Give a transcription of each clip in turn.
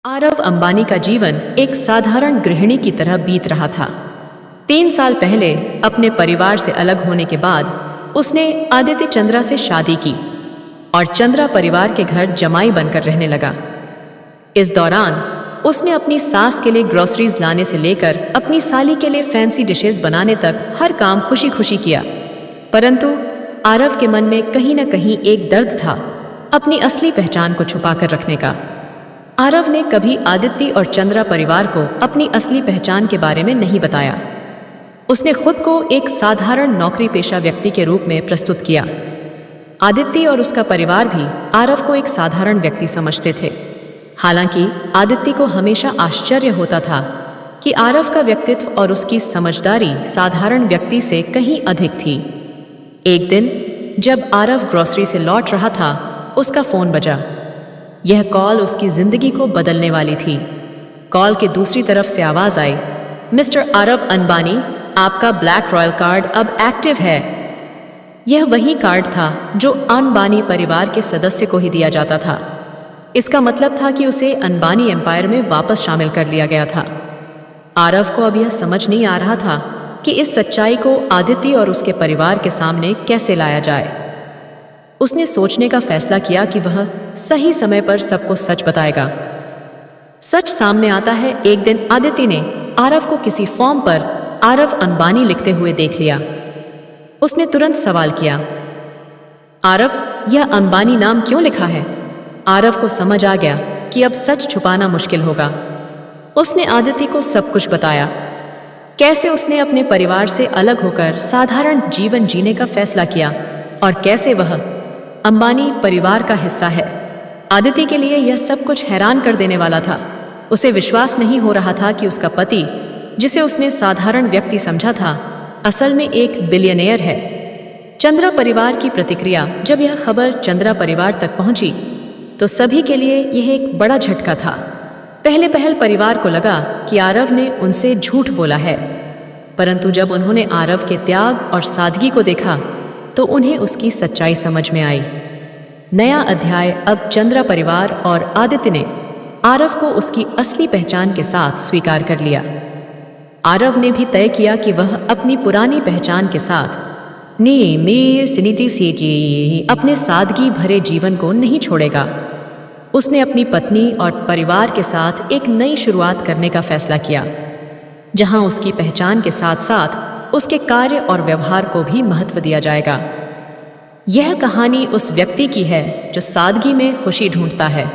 आरव अंबानी का जीवन एक साधारण गृहिणी की तरह बीत रहा था। 3 साल पहले अपने परिवार से अलग होने के बाद उसने आदित्य चंद्रा से शादी की और चंद्रा परिवार के घर जमाई बनकर रहने लगा। इस दौरान उसने अपनी सास के लिए ग्रोसरीज लाने से लेकर अपनी साली के लिए फैंसी डिशेस बनाने तक हर काम खुशी खुशी किया। परंतु आरव के मन में कहीं न कहीं एक दर्द था, अपनी असली पहचान को छुपाकर रखने का। आरव ने कभी आदित्य और चंद्रा परिवार को अपनी असली पहचान के बारे में नहीं बताया। उसने खुद को एक साधारण नौकरी पेशा व्यक्ति के रूप में प्रस्तुत किया। आदित्य और उसका परिवार भी आरव को एक साधारण व्यक्ति समझते थे। हालांकि आदित्य को हमेशा आश्चर्य होता था कि आरव का व्यक्तित्व और उसकी समझदारी साधारण व्यक्ति से कहीं अधिक थी। एक दिन जब आरव ग्रोसरी से लौट रहा था, उसका फोन बजा। यह कॉल उसकी जिंदगी को बदलने वाली थी। कॉल के दूसरी तरफ से आवाज आई, मिस्टर आरव अंबानी, आपका ब्लैक रॉयल कार्ड अब एक्टिव है। यह वही कार्ड था जो अंबानी परिवार के सदस्य को ही दिया जाता था। इसका मतलब था कि उसे अंबानी एम्पायर में वापस शामिल कर लिया गया था। आरव को अब यह समझ नहीं आ रहा था कि इस सच्चाई को आदित्य और उसके परिवार के सामने कैसे लाया जाए। उसने सोचने का फैसला किया कि वह सही समय पर सबको सच बताएगा। सच सामने आता है, एक दिन आदित्य ने आरव को किसी फॉर्म पर आरव अंबानी लिखते हुए देख लिया। उसने तुरंत सवाल किया, आरव, यह अंबानी नाम क्यों लिखा है? आरव को समझ आ गया कि अब सच छुपाना मुश्किल होगा। उसने आदित्य को सब कुछ बताया, कैसे उसने अपने परिवार से अलग होकर साधारण जीवन जीने का फैसला किया और कैसे वह अंबानी परिवार का हिस्सा है। आदित्य के लिए यह सब कुछ हैरान कर देने वाला था। उसे विश्वास नहीं हो रहा था कि उसका पति, जिसे उसने साधारण व्यक्ति समझा था, असल में एक बिलियनियर है। चंद्रा परिवार की प्रतिक्रिया जब यह खबर चंद्रा परिवार तक पहुंची तो सभी के लिए यह एक बड़ा झटका था। पहले परिवार को लगा कि आरव ने उनसे झूठ बोला है, परंतु जब उन्होंने आरव के त्याग और सादगी को देखा तो उन्हें उसकी सच्चाई समझ में आई। नया अध्याय अब चंद्रा परिवार और आदित्य ने आरव को उसकी असली पहचान के साथ स्वीकार कर लिया। आरव ने भी तय किया कि वह अपनी पुरानी पहचान के साथ अपने सादगी भरे जीवन को नहीं छोड़ेगा। उसने अपनी पत्नी और परिवार के साथ एक नई शुरुआत करने का फैसला किया, जहां उसकी पहचान के साथ साथ उसके कार्य और व्यवहार को भी महत्व दिया जाएगा। यह कहानी उस व्यक्ति की है जो सादगी में खुशी ढूंढता है,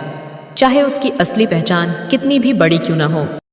चाहे उसकी असली पहचान कितनी भी बड़ी क्यों न हो।